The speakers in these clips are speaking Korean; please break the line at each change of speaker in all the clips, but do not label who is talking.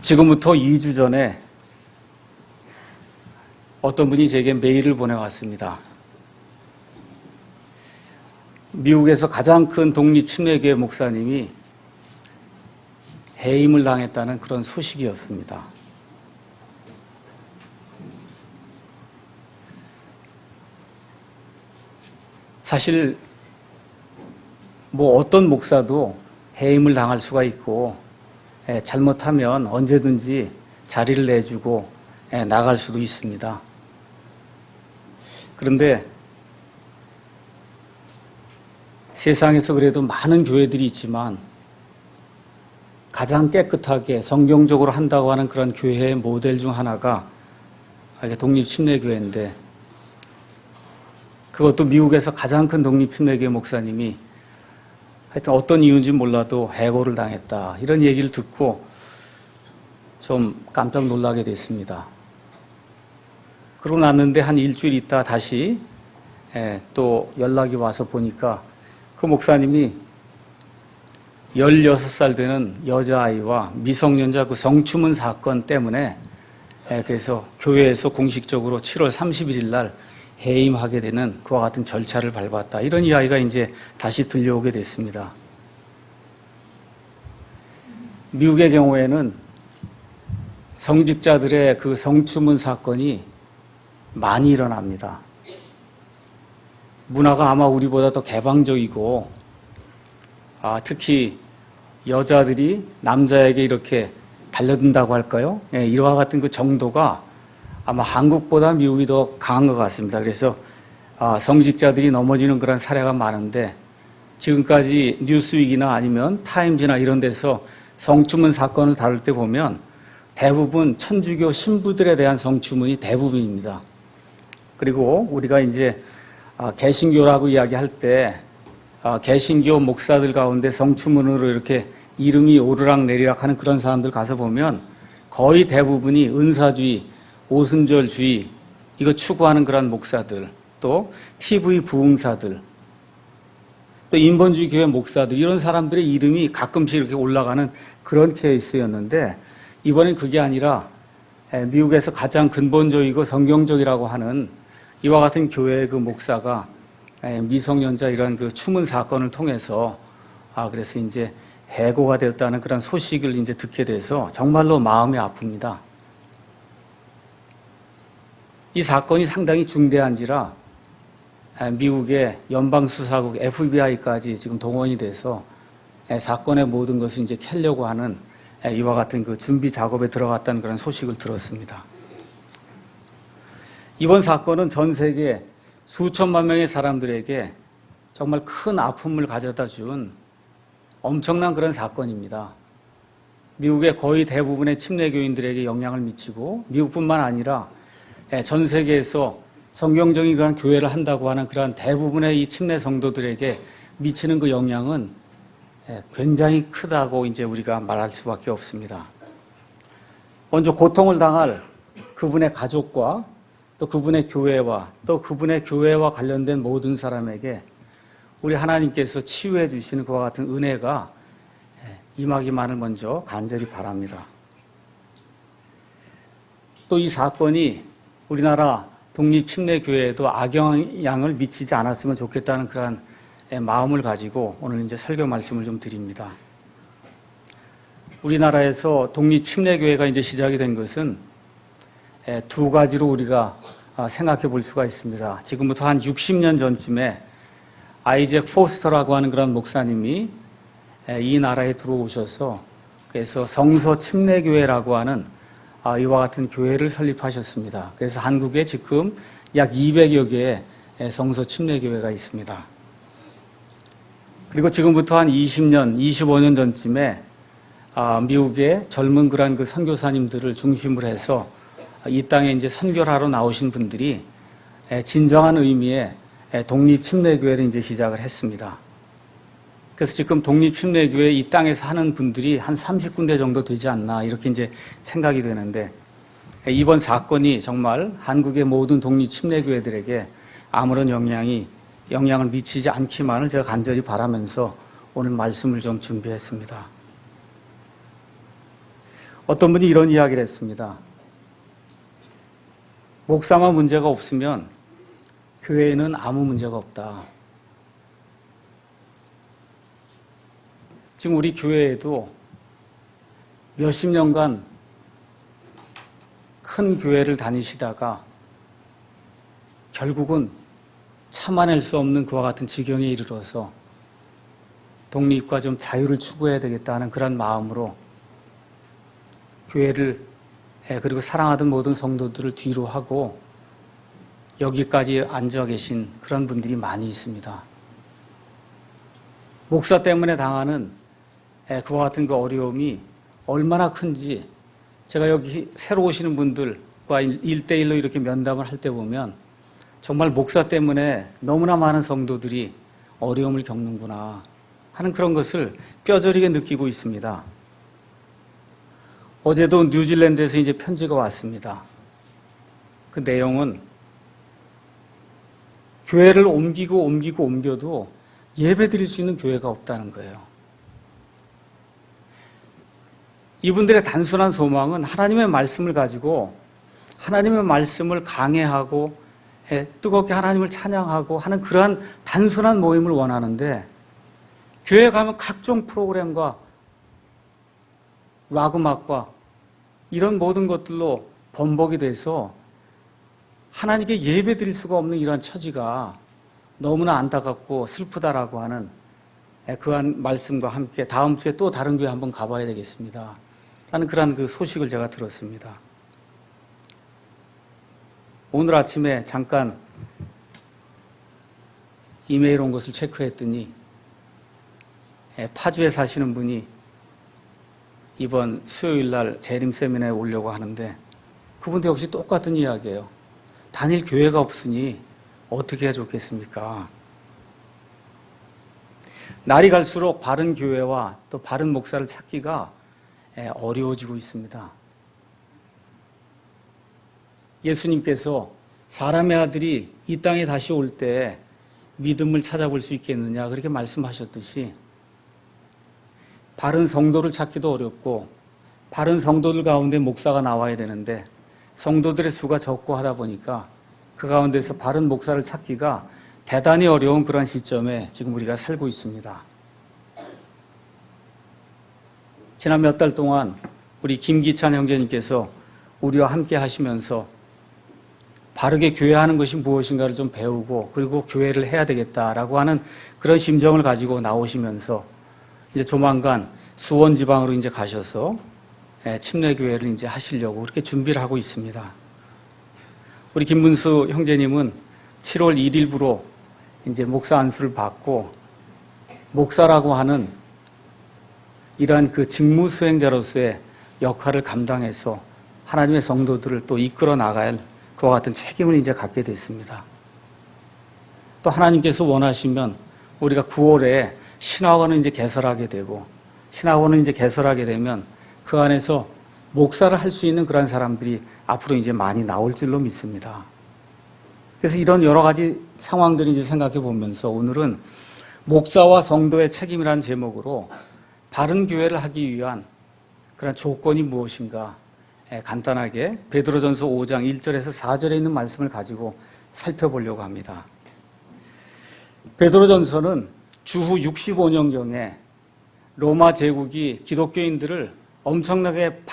지금부터 2주 전에 어떤 분이 제게 메일을 보내왔습니다. 미국에서 가장 큰 독립침례교회 목사님이 해임을 당했다는 그런 소식이었습니다. 사실 어떤 목사도 해임을 당할 수가 있고 잘못하면 언제든지 자리를 내주고 나갈 수도 있습니다. 그런데 세상에서 그래도 많은 교회들이 있지만 가장 깨끗하게 성경적으로 한다고 하는 그런 교회의 모델 중 하나가 독립침례교회인데, 그것도 미국에서 가장 큰 독립침례교회 목사님이 하여튼 어떤 이유인지 몰라도 해고를 당했다, 이런 얘기를 듣고 좀 깜짝 놀라게 됐습니다. 그러고 났는데 한 일주일 있다 다시 또 연락이 와서 보니까 그 목사님이 16살 되는 여자아이와 미성년자 그 성추문 사건 때문에 그래서 교회에서 공식적으로 7월 31일 날 해임하게 되는 그와 같은 절차를 밟았다, 이런 이야기가 이제 다시 들려오게 됐습니다. 미국의 경우에는 성직자들의 그 성추문 사건이 많이 일어납니다. 문화가 아마 우리보다 더 개방적이고, 특히 여자들이 남자에게 이렇게 달려든다고 할까요? 이와 같은 그 정도가 아마 한국보다 미국이 더 강한 것 같습니다. 그래서 성직자들이 넘어지는 그런 사례가 많은데, 지금까지 뉴스위크나 아니면 타임즈나 이런 데서 성추문 사건을 다룰 때 보면 대부분 천주교 신부들에 대한 성추문이 대부분입니다. 그리고 우리가 이제 개신교라고 이야기할 때 개신교 목사들 가운데 성추문으로 이렇게 이름이 오르락내리락 하는 그런 사람들 가서 보면 거의 대부분이 은사주의, 오순절주의 이거 추구하는 그런 목사들, 또 TV 부흥사들, 또 인본주의 교회 목사들, 이런 사람들의 이름이 가끔씩 이렇게 올라가는 그런 케이스였는데, 이번엔 그게 아니라 미국에서 가장 근본적이고 성경적이라고 하는 이와 같은 교회의 그 목사가 미성년자 이런 그 추문 사건을 통해서 그래서 이제 해고가 되었다는 그런 소식을 이제 듣게 돼서 정말로 마음이 아픕니다. 이 사건이 상당히 중대한지라 미국의 연방수사국 FBI까지 지금 동원이 돼서 사건의 모든 것을 이제 캐려고 하는 이와 같은 그 준비 작업에 들어갔다는 그런 소식을 들었습니다. 이번 사건은 전 세계 수천만 명의 사람들에게 정말 큰 아픔을 가져다 준 엄청난 그런 사건입니다. 미국의 거의 대부분의 침례교인들에게 영향을 미치고, 미국뿐만 아니라 전 세계에서 성경적인 그런 교회를 한다고 하는 그런 대부분의 이 침례 성도들에게 미치는 그 영향은 굉장히 크다고 이제 우리가 말할 수밖에 없습니다. 먼저 고통을 당할 그분의 가족과 또 그분의 교회와 또 그분의 교회와 관련된 모든 사람에게 우리 하나님께서 치유해 주시는 그와 같은 은혜가 임하기만을 먼저 간절히 바랍니다. 또 이 사건이 우리나라 독립침례교회에도 악영향을 미치지 않았으면 좋겠다는 그런 마음을 가지고 오늘 이제 설교 말씀을 좀 드립니다. 우리나라에서 독립침례교회가 이제 시작이 된 것은 두 가지로 우리가 생각해 볼 수가 있습니다. 지금부터 한 60년 전쯤에 아이잭 포스터라고 하는 그런 목사님이 이 나라에 들어오셔서 그래서 성서침례교회라고 하는 이와 같은 교회를 설립하셨습니다. 그래서 한국에 지금 약 200여 개의 성서침례교회가 있습니다. 그리고 지금부터 한 20년, 25년 전쯤에 미국의 젊은 그런 그 선교사님들을 중심으로 해서 이 땅에 이제 선교를 하러 나오신 분들이 진정한 의미의 독립침례교회를 이제 시작을 했습니다. 그래서 지금 독립침례교회 이 땅에서 하는 분들이 한 30군데 정도 되지 않나, 이렇게 이제 생각이 되는데, 이번 사건이 정말 한국의 모든 독립침례교회들에게 아무런 영향을 미치지 않기만을 제가 간절히 바라면서 오늘 말씀을 좀 준비했습니다. 어떤 분이 이런 이야기를 했습니다. 목사만 문제가 없으면 교회에는 아무 문제가 없다. 지금 우리 교회에도 몇십 년간 큰 교회를 다니시다가 결국은 참아낼 수 없는 그와 같은 지경에 이르러서 독립과 좀 자유를 추구해야 되겠다는 그런 마음으로 교회를 그리고 사랑하던 모든 성도들을 뒤로 하고 여기까지 앉아 계신 그런 분들이 많이 있습니다. 목사 때문에 당하는 그와 같은 그 어려움이 얼마나 큰지 제가 여기 새로 오시는 분들과 1대1로 이렇게 면담을 할 때 보면 정말 목사 때문에 너무나 많은 성도들이 어려움을 겪는구나 하는 그런 것을 뼈저리게 느끼고 있습니다. 어제도 뉴질랜드에서 이제 편지가 왔습니다. 그 내용은 교회를 옮겨도 예배 드릴 수 있는 교회가 없다는 거예요. 이분들의 단순한 소망은 하나님의 말씀을 가지고 하나님의 말씀을 강해하고 뜨겁게 하나님을 찬양하고 하는 그러한 단순한 모임을 원하는데 교회에 가면 각종 프로그램과 락 음악과 이런 모든 것들로 번복이 돼서 하나님께 예배 드릴 수가 없는 이러한 처지가 너무나 안타깝고 슬프다라고 하는 그한 말씀과 함께 다음 주에 또 다른 교회 한번 가봐야 되겠습니다. 라는 그런 그 소식을 제가 들었습니다. 오늘 아침에 잠깐 이메일 온 것을 체크했더니 파주에 사시는 분이 이번 수요일 날 재림 세미나에 오려고 하는데 그분도 역시 똑같은 이야기예요. 다닐 교회가 없으니 어떻게 해야 좋겠습니까? 날이 갈수록 바른 교회와 또 바른 목사를 찾기가 어려워지고 있습니다. 예수님께서 사람의 아들이 이 땅에 다시 올 때 믿음을 찾아볼 수 있겠느냐 그렇게 말씀하셨듯이 바른 성도를 찾기도 어렵고 바른 성도들 가운데 목사가 나와야 되는데 성도들의 수가 적고 하다 보니까 그 가운데서 바른 목사를 찾기가 대단히 어려운 그런 시점에 지금 우리가 살고 있습니다. 지난 몇 달 동안 우리 김기찬 형제님께서 우리와 함께 하시면서 바르게 교회하는 것이 무엇인가를 좀 배우고 그리고 교회를 해야 되겠다라고 하는 그런 심정을 가지고 나오시면서 이제 조만간 수원 지방으로 이제 가셔서 침례교회를 이제 하시려고 그렇게 준비를 하고 있습니다. 우리 김문수 형제님은 7월 1일부로 이제 목사 안수를 받고 목사라고 하는 이러한 그 직무 수행자로서의 역할을 감당해서 하나님의 성도들을 또 이끌어 나갈 그와 같은 책임을 이제 갖게 됐습니다. 또 하나님께서 원하시면 우리가 9월에 신학원을 이제 개설하게 되고 신학원을 이제 개설하게 되면 그 안에서 목사를 할 수 있는 그런 사람들이 앞으로 이제 많이 나올 줄로 믿습니다. 그래서 이런 여러 가지 상황들을 이제 생각해 보면서 오늘은 목사와 성도의 책임이라는 제목으로 바른 교회를 하기 위한 그런 조건이 무엇인가 간단하게 베드로전서 5장 1절에서 4절에 있는 말씀을 가지고 살펴보려고 합니다. 베드로전서는 주후 65년경에 로마 제국이 기독교인들을 엄청나게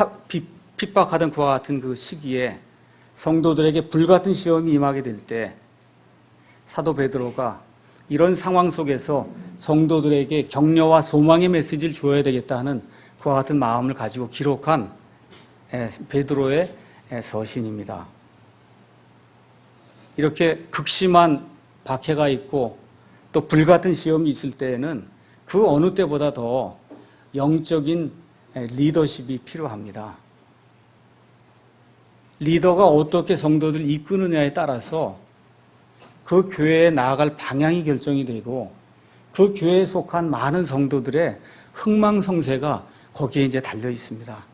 핍박하던 그와 같은 그 시기에 성도들에게 불같은 시험이 임하게 될 때 사도 베드로가 이런 상황 속에서 성도들에게 격려와 소망의 메시지를 주어야 되겠다는 그와 같은 마음을 가지고 기록한 베드로의 서신입니다. 이렇게 극심한 박해가 있고 또 불같은 시험이 있을 때에는 그 어느 때보다 더 영적인 리더십이 필요합니다. 리더가 어떻게 성도들을 이끄느냐에 따라서 그 교회에 나아갈 방향이 결정이 되고 그 교회에 속한 많은 성도들의 흥망성쇠가 거기에 이제 달려 있습니다.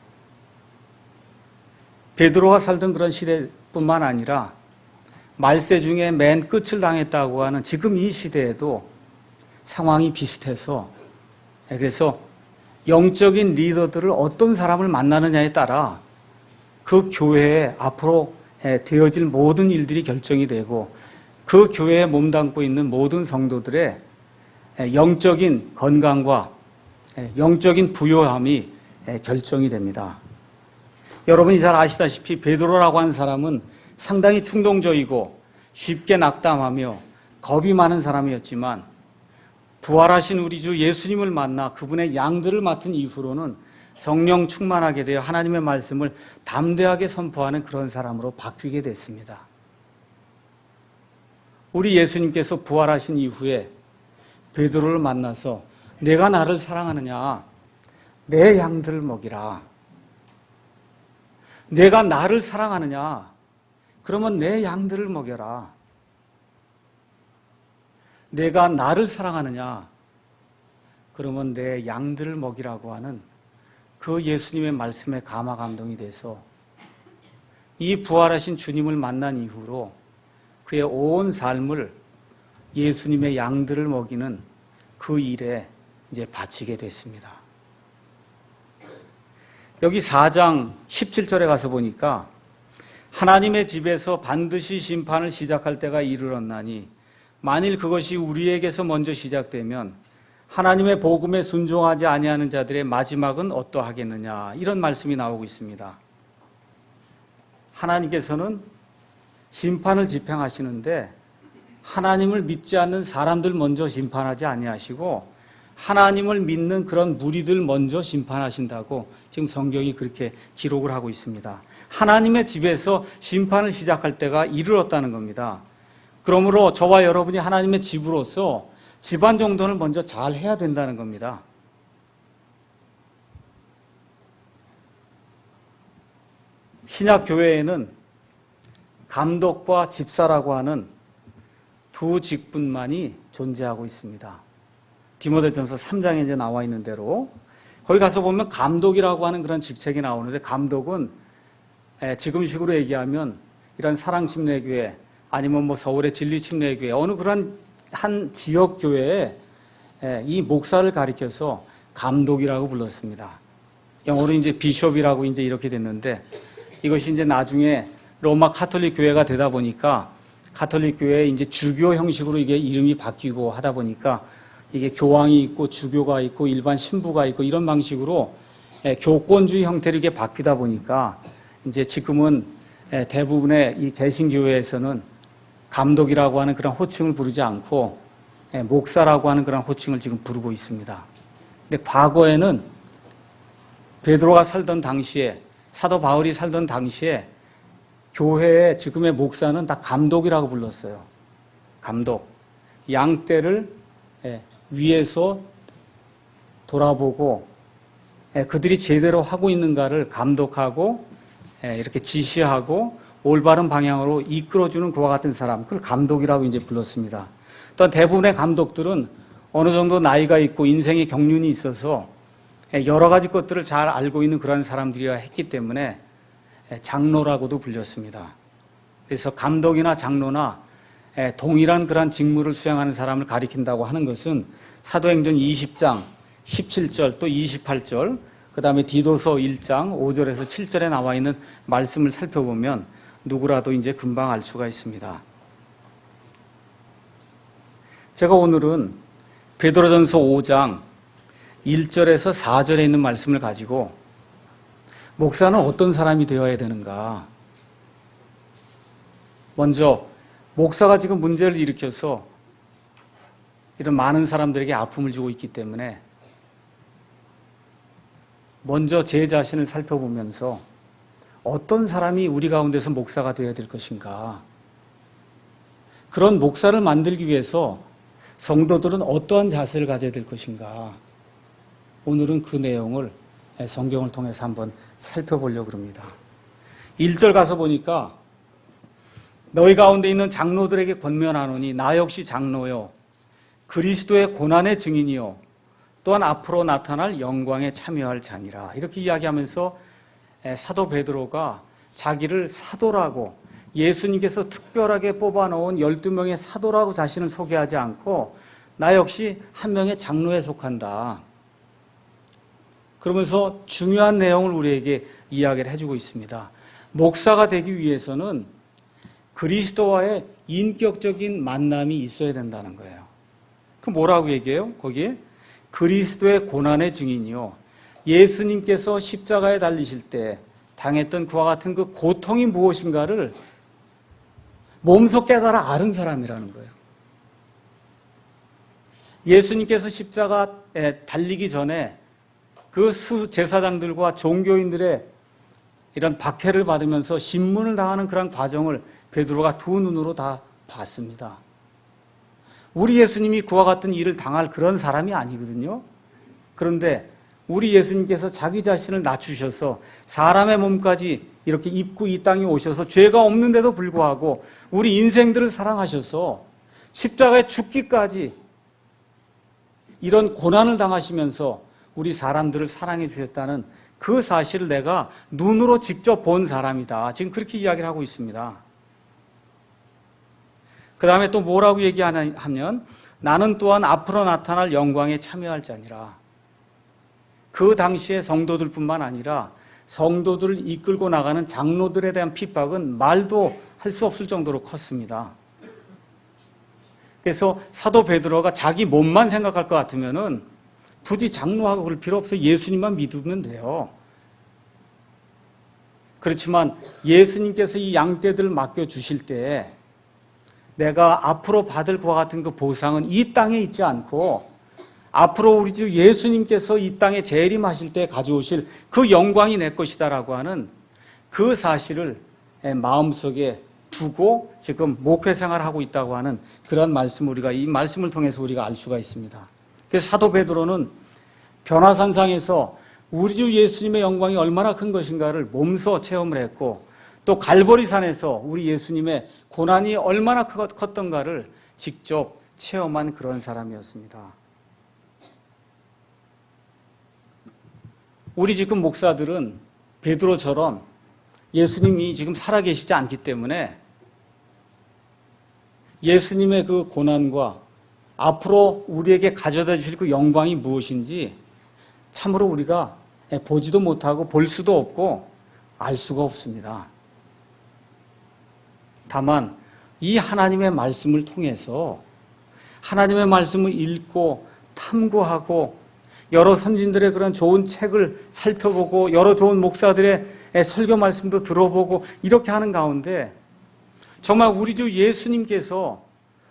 베드로가 살던 그런 시대뿐만 아니라 말세 중에 맨 끝을 당했다고 하는 지금 이 시대에도 상황이 비슷해서 그래서 영적인 리더들을 어떤 사람을 만나느냐에 따라 그 교회에 앞으로 되어질 모든 일들이 결정이 되고 그 교회에 몸담고 있는 모든 성도들의 영적인 건강과 영적인 부요함이 결정이 됩니다. 여러분이 잘 아시다시피 베드로라고 하는 사람은 상당히 충동적이고 쉽게 낙담하며 겁이 많은 사람이었지만 부활하신 우리 주 예수님을 만나 그분의 양들을 맡은 이후로는 성령 충만하게 되어 하나님의 말씀을 담대하게 선포하는 그런 사람으로 바뀌게 됐습니다. 우리 예수님께서 부활하신 이후에 베드로를 만나서 내가 나를 사랑하느냐? 내 양들을 먹이라. 내가 나를 사랑하느냐? 그러면 내 양들을 먹여라. 내가 나를 사랑하느냐? 그러면 내 양들을 먹이라고 하는 그 예수님의 말씀에 감화 감동이 돼서 이 부활하신 주님을 만난 이후로 그의 온 삶을 예수님의 양들을 먹이는 그 일에 이제 바치게 됐습니다. 여기 4장 17절에 가서 보니까 하나님의 집에서 반드시 심판을 시작할 때가 이르렀나니 만일 그것이 우리에게서 먼저 시작되면 하나님의 복음에 순종하지 아니하는 자들의 마지막은 어떠하겠느냐, 이런 말씀이 나오고 있습니다. 하나님께서는 심판을 집행하시는데 하나님을 믿지 않는 사람들 먼저 심판하지 아니하시고 하나님을 믿는 그런 무리들 먼저 심판하신다고 지금 성경이 그렇게 기록을 하고 있습니다. 하나님의 집에서 심판을 시작할 때가 이르렀다는 겁니다. 그러므로 저와 여러분이 하나님의 집으로서 집안 정돈을 먼저 잘 해야 된다는 겁니다. 신약 교회에는 감독과 집사라고 하는 두 직분만이 존재하고 있습니다. 디모데전서 3장에 이제 나와 있는 대로 거기 가서 보면 감독이라고 하는 그런 직책이 나오는데, 감독은 지금식으로 얘기하면 이런 사랑침례교회 아니면 뭐 서울의 진리침례교회 어느 그런 한 지역 교회에 이 목사를 가리켜서 감독이라고 불렀습니다. 영어로 이제 비숍이라고 이제 이렇게 됐는데, 이것이 이제 나중에 로마 카톨릭 교회가 되다 보니까 카톨릭 교회에 이제 주교 형식으로 이게 이름이 바뀌고 하다 보니까 이게 교황이 있고 주교가 있고 일반 신부가 있고 이런 방식으로 교권주의 형태로 이게 바뀌다 보니까 이제 지금은 대부분의 이 개신교회에서는 감독이라고 하는 그런 호칭을 부르지 않고 목사라고 하는 그런 호칭을 지금 부르고 있습니다. 근데 과거에는 베드로가 살던 당시에, 사도 바울이 살던 당시에 교회의 지금의 목사는 다 감독이라고 불렀어요. 감독. 양떼를 위에서 돌아보고 그들이 제대로 하고 있는가를 감독하고 이렇게 지시하고 올바른 방향으로 이끌어주는 그와 같은 사람, 그걸 감독이라고 이제 불렀습니다. 또 대부분의 감독들은 어느 정도 나이가 있고 인생의 경륜이 있어서 여러 가지 것들을 잘 알고 있는 그런 사람들이어야 했기 때문에 장로라고도 불렸습니다. 그래서 감독이나 장로나 동일한 그런 직무를 수행하는 사람을 가리킨다고 하는 것은 사도행전 20장 17절 또 28절, 그 다음에 디도서 1장 5절에서 7절에 나와 있는 말씀을 살펴보면 누구라도 이제 금방 알 수가 있습니다. 제가 오늘은 베드로전서 5장 1절에서 4절에 있는 말씀을 가지고 목사는 어떤 사람이 되어야 되는가, 먼저 목사가 지금 문제를 일으켜서 이런 많은 사람들에게 아픔을 주고 있기 때문에 먼저 제 자신을 살펴보면서 어떤 사람이 우리 가운데서 목사가 되어야 될 것인가, 그런 목사를 만들기 위해서 성도들은 어떠한 자세를 가져야 될 것인가, 오늘은 그 내용을 성경을 통해서 한번 살펴보려고 합니다. 1절 가서 보니까 너희 가운데 있는 장로들에게 권면하노니 나 역시 장로요 그리스도의 고난의 증인이요 또한 앞으로 나타날 영광에 참여할 자니라, 이렇게 이야기하면서 사도 베드로가 자기를 사도라고, 예수님께서 특별하게 뽑아놓은 12명의 사도라고 자신을 소개하지 않고 나 역시 한 명의 장로에 속한다, 그러면서 중요한 내용을 우리에게 이야기를 해주고 있습니다. 목사가 되기 위해서는 그리스도와의 인격적인 만남이 있어야 된다는 거예요. 그 뭐라고 얘기해요? 거기에 그리스도의 고난의 증인이요. 예수님께서 십자가에 달리실 때 당했던 그와 같은 그 고통이 무엇인가를 몸소 깨달아 아는 사람이라는 거예요. 예수님께서 십자가에 달리기 전에 그 제사장들과 종교인들의 이런 박해를 받으면서 신문을 당하는 그런 과정을 베드로가 두 눈으로 다 봤습니다. 우리 예수님이 그와 같은 일을 당할 그런 사람이 아니거든요. 그런데 우리 예수님께서 자기 자신을 낮추셔서 사람의 몸까지 이렇게 입고 이 땅에 오셔서 죄가 없는데도 불구하고 우리 인생들을 사랑하셔서 십자가에 죽기까지 이런 고난을 당하시면서 우리 사람들을 사랑해 주셨다는 그 사실을 내가 눈으로 직접 본 사람이다. 지금 그렇게 이야기를 하고 있습니다. 그 다음에 또 뭐라고 얘기하냐 하면 나는 또한 앞으로 나타날 영광에 참여할 자니라. 그 당시의 성도들뿐만 아니라 성도들을 이끌고 나가는 장로들에 대한 핍박은 말도 할 수 없을 정도로 컸습니다. 그래서 사도 베드로가 자기 몸만 생각할 것 같으면은 굳이 장로하고 그럴 필요 없어요. 예수님만 믿으면 돼요. 그렇지만 예수님께서 이 양떼들을 맡겨주실 때 내가 앞으로 받을 그와 같은 그 보상은 이 땅에 있지 않고 앞으로 우리 주 예수님께서 이 땅에 재림하실 때 가져오실 그 영광이 내 것이다라고 하는 그 사실을 마음속에 두고 지금 목회 생활을 하고 있다고 하는 그런 말씀을 우리가 이 말씀을 통해서 우리가 알 수가 있습니다. 그래서 사도 베드로는 변화산상에서 우리 주 예수님의 영광이 얼마나 큰 것인가를 몸소 체험을 했고 또 갈보리산에서 우리 예수님의 고난이 얼마나 컸던가를 직접 체험한 그런 사람이었습니다. 우리 지금 목사들은 베드로처럼 예수님이 지금 살아계시지 않기 때문에 예수님의 그 고난과 앞으로 우리에게 가져다 주실 그 영광이 무엇인지 참으로 우리가 보지도 못하고 볼 수도 없고 알 수가 없습니다. 다만 이 하나님의 말씀을 통해서 하나님의 말씀을 읽고 탐구하고 여러 선진들의 그런 좋은 책을 살펴보고 여러 좋은 목사들의 설교 말씀도 들어보고 이렇게 하는 가운데 정말 우리 주 예수님께서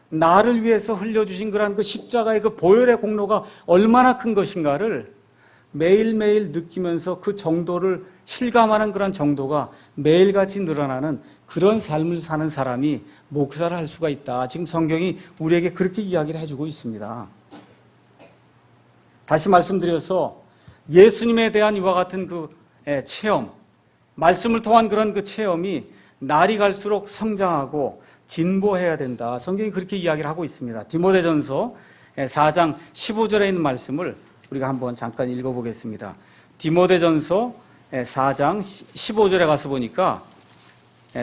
나를 위해서 흘려주신 그런 그 십자가의 그 보혈의 공로가 얼마나 큰 것인가를 매일매일 느끼면서 그 정도를 실감하는 그런 정도가 매일같이 늘어나는 그런 삶을 사는 사람이 목사를 할 수가 있다. 지금 성경이 우리에게 그렇게 이야기를 해주고 있습니다. 다시 말씀드려서 예수님에 대한 이와 같은 그 체험, 말씀을 통한 그런 그 체험이 날이 갈수록 성장하고 진보해야 된다. 성경이 그렇게 이야기를 하고 있습니다. 디모데전서 4장 15절에 있는 말씀을 우리가 한번 잠깐 읽어보겠습니다. 디모데전서 4장 15절에 가서 보니까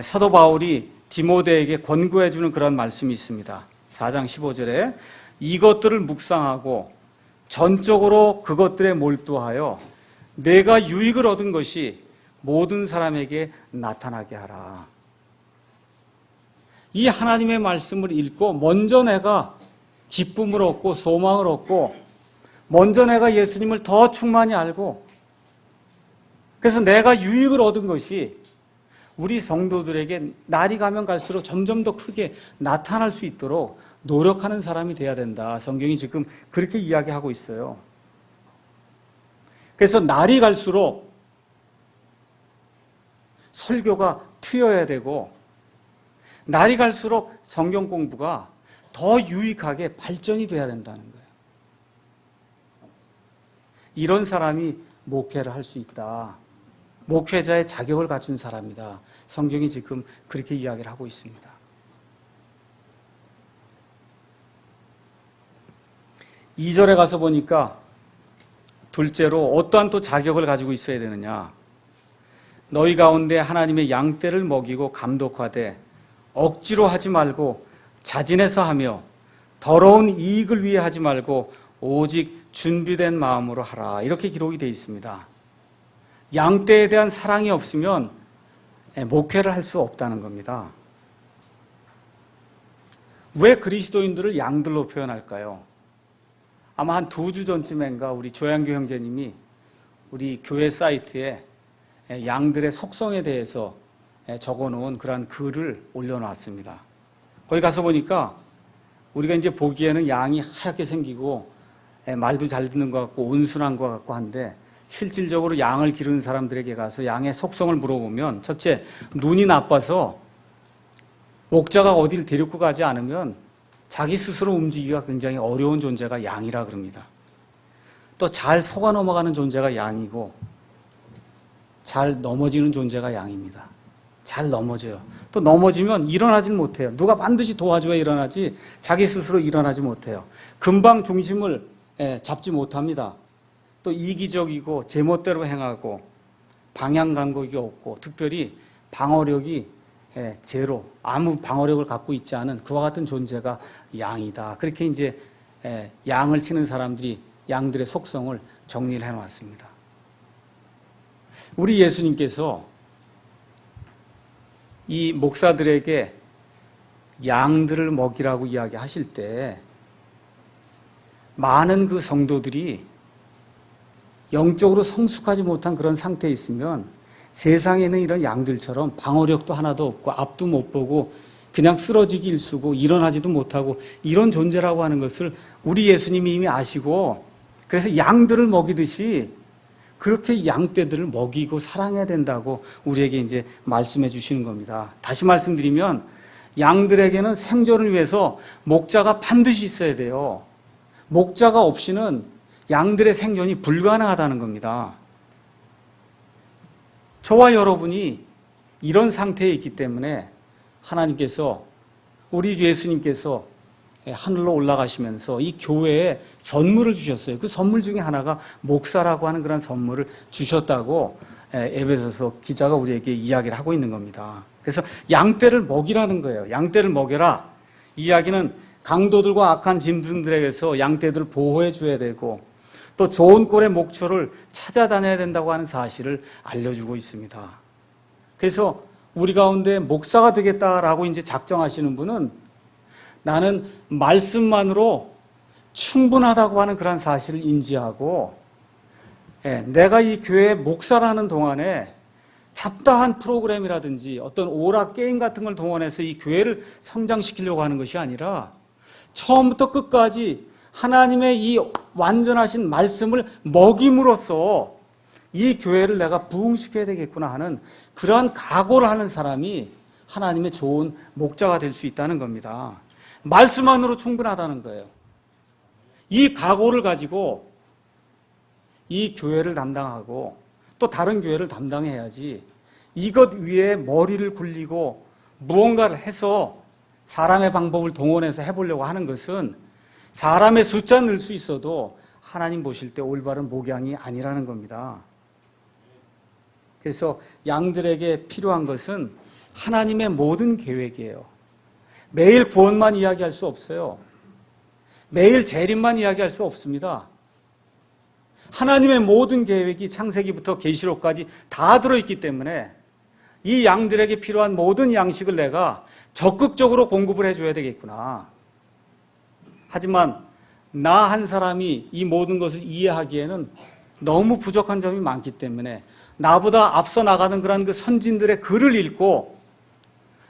사도 바울이 디모데에게 권고해주는 그런 말씀이 있습니다. 4장 15절에 이것들을 묵상하고 전적으로 그것들에 몰두하여 내가 유익을 얻은 것이 모든 사람에게 나타나게 하라. 이 하나님의 말씀을 읽고 먼저 내가 기쁨을 얻고 소망을 얻고 먼저 내가 예수님을 더 충만히 알고 그래서 내가 유익을 얻은 것이 우리 성도들에게 날이 가면 갈수록 점점 더 크게 나타날 수 있도록 노력하는 사람이 돼야 된다. 성경이 지금 그렇게 이야기하고 있어요. 그래서 날이 갈수록 설교가 트여야 되고 날이 갈수록 성경 공부가 더 유익하게 발전이 돼야 된다는 거예요. 이런 사람이 목회를 할 수 있다. 목회자의 자격을 갖춘 사람이다. 성경이 지금 그렇게 이야기를 하고 있습니다. 2절에 가서 보니까 둘째로 어떠한 또 자격을 가지고 있어야 되느냐. 너희 가운데 하나님의 양떼를 먹이고 감독하되 억지로 하지 말고 자진해서 하며 더러운 이익을 위해 하지 말고 오직 준비된 마음으로 하라. 이렇게 기록이 되어 있습니다. 양떼에 대한 사랑이 없으면 목회를 할 수 없다는 겁니다. 왜 그리스도인들을 양들로 표현할까요? 아마 한 2주 전쯤인가 우리 조양교 형제님이 우리 교회 사이트에 양들의 속성에 대해서 적어놓은 그러한 글을 올려놨습니다. 거기 가서 보니까 우리가 이제 보기에는 양이 하얗게 생기고 말도 잘 듣는 것 같고 온순한 것 같고 한데 실질적으로 양을 기르는 사람들에게 가서 양의 속성을 물어보면 첫째, 눈이 나빠서 목자가 어디를 데리고 가지 않으면 자기 스스로 움직이기가 굉장히 어려운 존재가 양이라 그럽니다. 또 잘 속아 넘어가는 존재가 양이고 잘 넘어지는 존재가 양입니다. 잘 넘어져요. 또 넘어지면 일어나질 못해요. 누가 반드시 도와줘야 일어나지 자기 스스로 일어나지 못해요. 금방 중심을 잡지 못합니다. 또 이기적이고 제멋대로 행하고 방향 감각이 없고 특별히 방어력이 제로, 아무 방어력을 갖고 있지 않은 그와 같은 존재가 양이다. 그렇게 이제 양을 치는 사람들이 양들의 속성을 정리를 해놨습니다. 우리 예수님께서 이 목사들에게 양들을 먹이라고 이야기하실 때 많은 그 성도들이 영적으로 성숙하지 못한 그런 상태에 있으면 세상에 있는 이런 양들처럼 방어력도 하나도 없고 앞도 못 보고 그냥 쓰러지기 일쑤고 일어나지도 못하고 이런 존재라고 하는 것을 우리 예수님이 이미 아시고 그래서 양들을 먹이듯이 그렇게 양떼들을 먹이고 사랑해야 된다고 우리에게 이제 말씀해 주시는 겁니다. 다시 말씀드리면 양들에게는 생존을 위해서 목자가 반드시 있어야 돼요. 목자가 없이는 양들의 생존이 불가능하다는 겁니다. 저와 여러분이 이런 상태에 있기 때문에 하나님께서 우리 예수님께서 하늘로 올라가시면서 이 교회에 선물을 주셨어요. 그 선물 중에 하나가 목사라고 하는 그런 선물을 주셨다고 에베소서 기자가 우리에게 이야기를 하고 있는 겁니다. 그래서 양떼를 먹이라는 거예요. 양떼를 먹여라. 이 이야기는 강도들과 악한 짐승들에게서 양떼들을 보호해 줘야 되고 또 좋은 꼴의 목초를 찾아다녀야 된다고 하는 사실을 알려주고 있습니다. 그래서 우리 가운데 목사가 되겠다라고 이제 작정하시는 분은 나는 말씀만으로 충분하다고 하는 그런 사실을 인지하고 내가 이 교회 목사라는 동안에 잡다한 프로그램이라든지 어떤 오락 게임 같은 걸 동원해서 이 교회를 성장시키려고 하는 것이 아니라 처음부터 끝까지 하나님의 이 완전하신 말씀을 먹임으로써 이 교회를 내가 부흥시켜야 되겠구나 하는 그러한 각오를 하는 사람이 하나님의 좋은 목자가 될 수 있다는 겁니다. 말씀만으로 충분하다는 거예요. 이 각오를 가지고 이 교회를 담당하고 또 다른 교회를 담당해야지 이것 위에 머리를 굴리고 무언가를 해서 사람의 방법을 동원해서 해보려고 하는 것은 사람의 숫자 늘 수 있어도 하나님 보실 때 올바른 목양이 아니라는 겁니다. 그래서 양들에게 필요한 것은 하나님의 모든 계획이에요. 매일 구원만 이야기할 수 없어요. 매일 재림만 이야기할 수 없습니다. 하나님의 모든 계획이 창세기부터 계시록까지 다 들어있기 때문에 이 양들에게 필요한 모든 양식을 내가 적극적으로 공급을 해줘야 되겠구나. 하지만 나 한 사람이 이 모든 것을 이해하기에는 너무 부족한 점이 많기 때문에 나보다 앞서 나가는 그런 그 선진들의 글을 읽고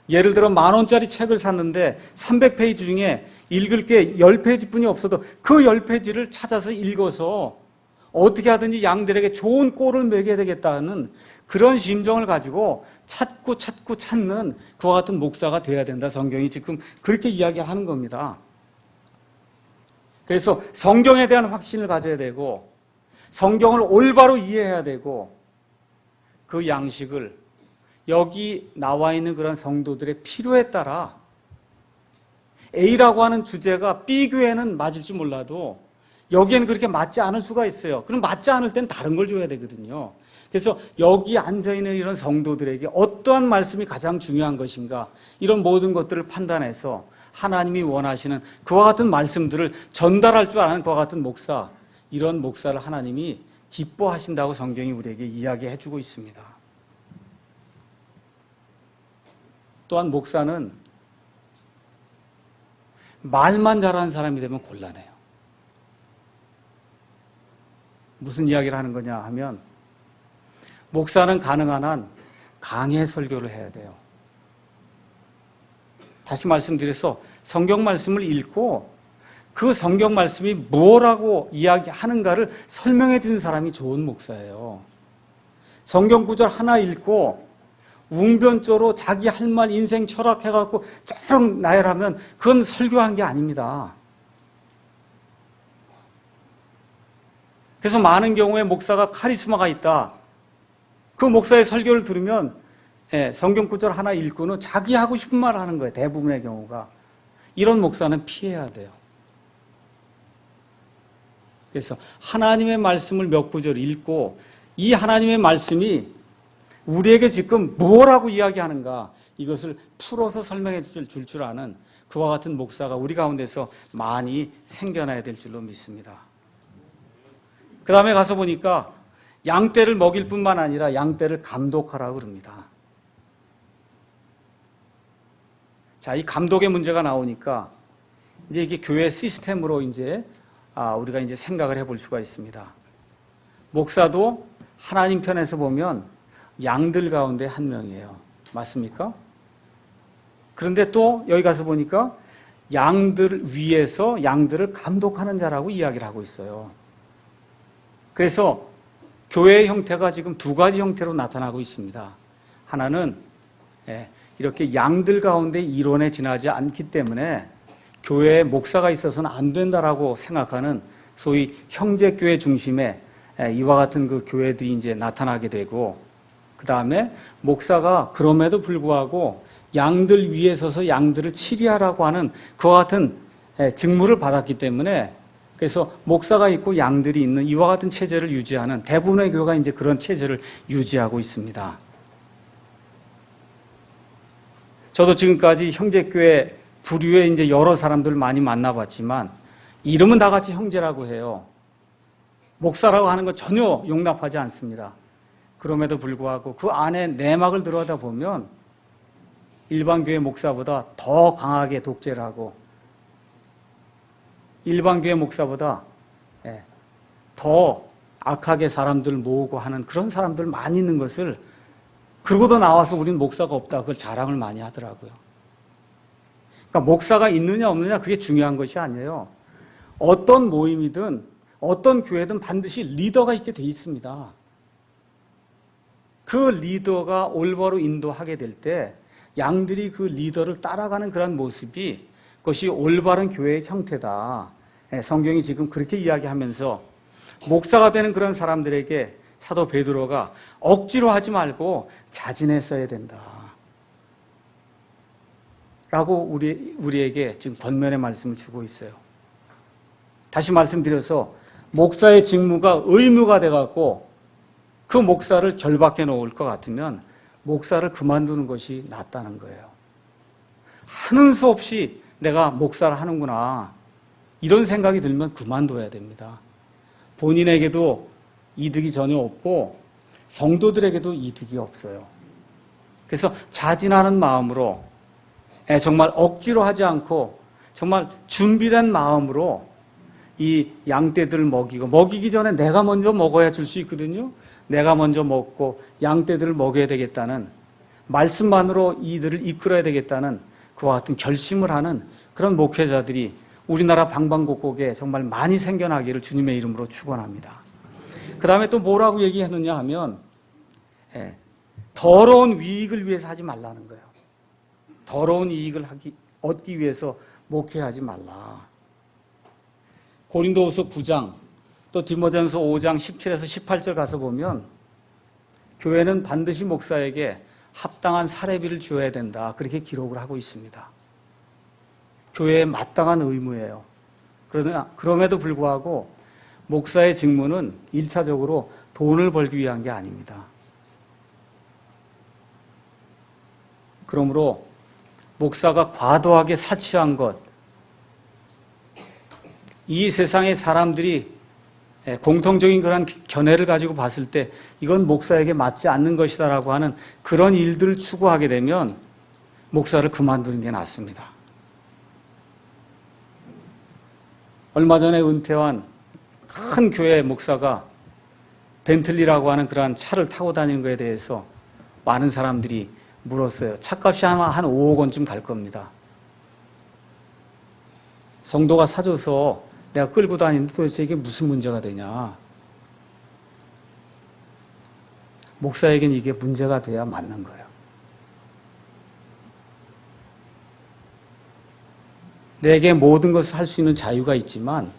예를 들어 10,000원짜리 책을 샀는데 300페이지 중에 읽을 게 10페이지뿐이 없어도 그 10페이지를 찾아서 읽어서 어떻게 하든지 양들에게 좋은 꼴을 먹여야 되겠다는 그런 심정을 가지고 찾고 찾는 그와 같은 목사가 돼야 된다. 성경이 지금 그렇게 이야기하는 겁니다. 그래서 성경에 대한 확신을 가져야 되고 성경을 올바로 이해해야 되고 그 양식을 여기 나와 있는 그런 성도들의 필요에 따라 A라고 하는 주제가 B 교회는 맞을지 몰라도 여기에는 그렇게 맞지 않을 수가 있어요. 그럼 맞지 않을 땐 다른 걸 줘야 되거든요. 그래서 여기 앉아있는 이런 성도들에게 어떠한 말씀이 가장 중요한 것인가 이런 모든 것들을 판단해서 하나님이 원하시는 그와 같은 말씀들을 전달할 줄 아는 그와 같은 목사 이런 목사를 하나님이 기뻐하신다고 성경이 우리에게 이야기해 주고 있습니다. 또한 목사는 말만 잘하는 사람이 되면 곤란해요. 무슨 이야기를 하는 거냐 하면 목사는 가능한 한 강해 설교를 해야 돼요. 다시 말씀드려서 성경 말씀을 읽고 그 성경 말씀이 뭐라고 이야기하는가를 설명해 주는 사람이 좋은 목사예요. 성경 구절 하나 읽고 웅변조로 자기 할 말 인생 철학해갖고 쭉 나열하면 그건 설교한 게 아닙니다. 그래서 많은 경우에 목사가 카리스마가 있다. 그 목사의 설교를 들으면 성경 구절 하나 읽고는 자기 하고 싶은 말 하는 거예요. 대부분의 경우가. 이런 목사는 피해야 돼요. 그래서 하나님의 말씀을 몇 구절 읽고 이 하나님의 말씀이 우리에게 지금 뭐라고 이야기하는가 이것을 풀어서 설명해 줄 아는 그와 같은 목사가 우리 가운데서 많이 생겨나야 될 줄로 믿습니다. 그 다음에 가서 보니까 양떼를 먹일 뿐만 아니라 양떼를 감독하라고 그럽니다. 자, 이 감독의 문제가 나오니까 이제 이게 교회 시스템으로 이제 우리가 이제 생각을 해볼 수가 있습니다. 목사도 하나님 편에서 보면 양들 가운데 한 명이에요. 맞습니까? 그런데 또 여기 가서 보니까 양들 위에서 양들을 감독하는 자라고 이야기를 하고 있어요. 그래서 교회의 형태가 지금 두 가지 형태로 나타나고 있습니다. 하나는 이렇게 양들 가운데 이론에 지나지 않기 때문에 교회에 목사가 있어서는 안 된다라고 생각하는 소위 형제교회 중심의 이와 같은 그 교회들이 이제 나타나게 되고, 그 다음에 목사가 그럼에도 불구하고 양들 위에 서서 양들을 치리하라고 하는 그와 같은 직무를 받았기 때문에, 그래서 목사가 있고 양들이 있는 이와 같은 체제를 유지하는 대부분의 교회가 이제 그런 체제를 유지하고 있습니다. 저도 지금까지 형제교회 부류에 이제 여러 사람들 많이 만나봤지만 이름은 다 같이 형제라고 해요. 목사라고 하는 거 전혀 용납하지 않습니다. 그럼에도 불구하고 그 안에 내막을 들어가다 보면 일반 교회 목사보다 더 강하게 독재를 하고 일반 교회 목사보다 더 악하게 사람들 모으고 하는 그런 사람들 많이 있는 것을, 그러고도 나와서 우린 목사가 없다 그걸 자랑을 많이 하더라고요. 그러니까 목사가 있느냐 없느냐 그게 중요한 것이 아니에요. 어떤 모임이든 어떤 교회든 반드시 리더가 있게 돼 있습니다. 그 리더가 올바로 인도하게 될 때 양들이 그 리더를 따라가는 그런 모습이 그것이 올바른 교회의 형태다. 성경이 지금 그렇게 이야기하면서 목사가 되는 그런 사람들에게 사도 베드로가 억지로 하지 말고 자진했어야 된다 라고 우리에게 지금 권면의 말씀을 주고 있어요. 다시 말씀드려서 목사의 직무가 의무가 돼갖고 그 목사를 결박해 놓을 것 같으면 목사를 그만두는 것이 낫다는 거예요. 하는 수 없이 내가 목사를 하는구나 이런 생각이 들면 그만둬야 됩니다. 본인에게도 이득이 전혀 없고 성도들에게도 이득이 없어요. 그래서 자진하는 마음으로 정말 억지로 하지 않고 정말 준비된 마음으로 이 양떼들을 먹이기 전에 내가 먼저 먹어야 줄 수 있거든요. 내가 먼저 먹고 양떼들을 먹여야 되겠다는, 말씀만으로 이들을 이끌어야 되겠다는 그와 같은 결심을 하는 그런 목회자들이 우리나라 방방곡곡에 정말 많이 생겨나기를 주님의 이름으로 축원합니다. 그 다음에 또 뭐라고 얘기했느냐 하면 더러운 이익을 위해서 하지 말라는 거예요. 더러운 이익을 얻기 위해서 목회하지 말라. 고린도후서 9장 또 디모데전서 5장 17에서 18절 가서 보면 교회는 반드시 목사에게 합당한 사례비를 줘야 된다 그렇게 기록을 하고 있습니다. 교회에 마땅한 의무예요. 그러나 그럼에도 불구하고 목사의 직무는 1차적으로 돈을 벌기 위한 게 아닙니다. 그러므로 목사가 과도하게 사치한 것, 이 세상의 사람들이 공통적인 그런 견해를 가지고 봤을 때 이건 목사에게 맞지 않는 것이다라고 하는 그런 일들을 추구하게 되면 목사를 그만두는 게 낫습니다. 얼마 전에 은퇴한 큰 교회 목사가 벤틀리라고 하는 그러한 차를 타고 다니는 것에 대해서 많은 사람들이 물었어요. 차값이 아마 한 5억 원쯤 갈 겁니다. 성도가 사줘서 내가 끌고 다니는데 도대체 이게 무슨 문제가 되냐. 목사에겐 이게 문제가 돼야 맞는 거예요. 내게 모든 것을 할 수 있는 자유가 있지만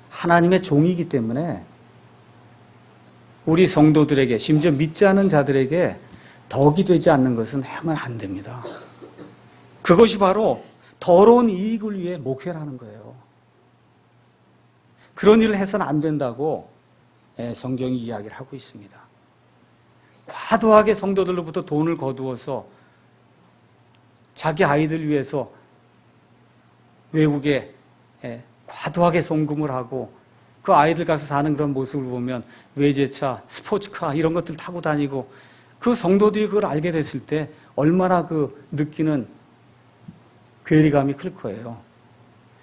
하나님의 종이기 때문에 우리 성도들에게, 심지어 믿지 않은 자들에게 덕이 되지 않는 것은 하면 안 됩니다. 그것이 바로 더러운 이익을 위해 목회를 하는 거예요. 그런 일을 해서는 안 된다고 성경이 이야기를 하고 있습니다. 과도하게 성도들로부터 돈을 거두어서 자기 아이들 위해서 외국에 과도하게 송금을 하고 그 아이들 가서 사는 그런 모습을 보면 외제차, 스포츠카 이런 것들 타고 다니고 그 성도들이 그걸 알게 됐을 때 얼마나 그 느끼는 괴리감이 클 거예요.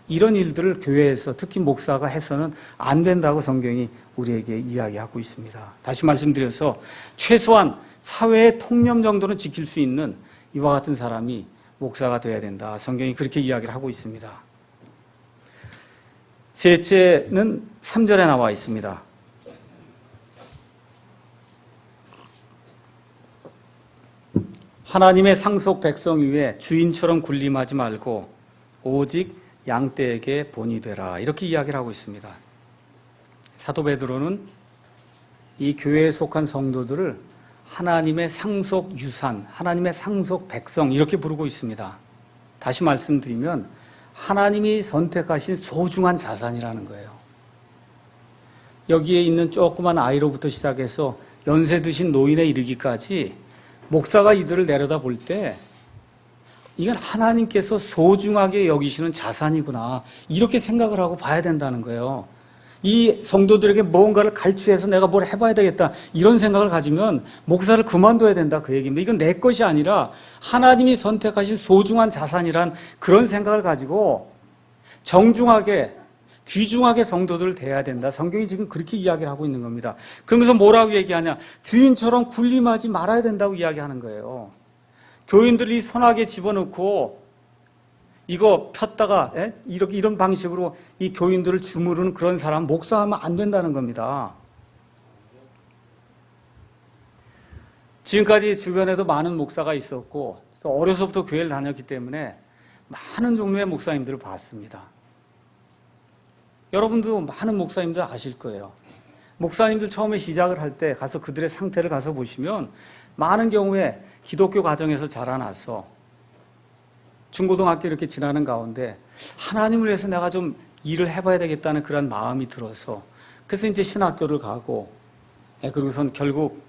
이런 일들을 교회에서 특히 목사가 해서는 안 된다고 성경이 우리에게 이야기하고 있습니다. 다시 말씀드려서 최소한 사회의 통념 정도는 지킬 수 있는 이와 같은 사람이 목사가 되어야 된다. 성경이 그렇게 이야기를 하고 있습니다. 셋째는 3절에 나와 있습니다. 하나님의 상속 백성 위에 주인처럼 군림하지 말고 오직 양떼에게 본이 되라. 이렇게 이야기를 하고 있습니다. 사도 베드로는 이 교회에 속한 성도들을 하나님의 상속 유산, 하나님의 상속 백성 이렇게 부르고 있습니다. 다시 말씀드리면 하나님이 선택하신 소중한 자산이라는 거예요. 여기에 있는 조그만 아이로부터 시작해서 연세 드신 노인에 이르기까지 목사가 이들을 내려다볼 때 이건 하나님께서 소중하게 여기시는 자산이구나 이렇게 생각을 하고 봐야 된다는 거예요. 이 성도들에게 뭔가를 갈취해서 내가 뭘 해봐야 되겠다 이런 생각을 가지면 목사를 그만둬야 된다 그 얘기입니다. 이건 내 것이 아니라 하나님이 선택하신 소중한 자산이란 그런 생각을 가지고 정중하게 귀중하게 성도들을 대해야 된다. 성경이 지금 그렇게 이야기를 하고 있는 겁니다. 그러면서 뭐라고 얘기하냐? 주인처럼 군림하지 말아야 된다고 이야기하는 거예요. 교인들이 손아귀에 집어넣고 이거 폈다가 이런 방식으로 이 교인들을 주무르는 그런 사람 목사하면 안 된다는 겁니다. 지금까지 주변에도 많은 목사가 있었고 또 어려서부터 교회를 다녔기 때문에 많은 종류의 목사님들을 봤습니다. 여러분도 많은 목사님들 아실 거예요. 목사님들 처음에 시작을 할 때 가서 그들의 상태를 가서 보시면 많은 경우에 기독교 가정에서 자라나서 중고등학교 이렇게 지나는 가운데 하나님을 위해서 내가 좀 일을 해봐야 되겠다는 그런 마음이 들어서 그래서 이제 신학교를 가고 그리고선 결국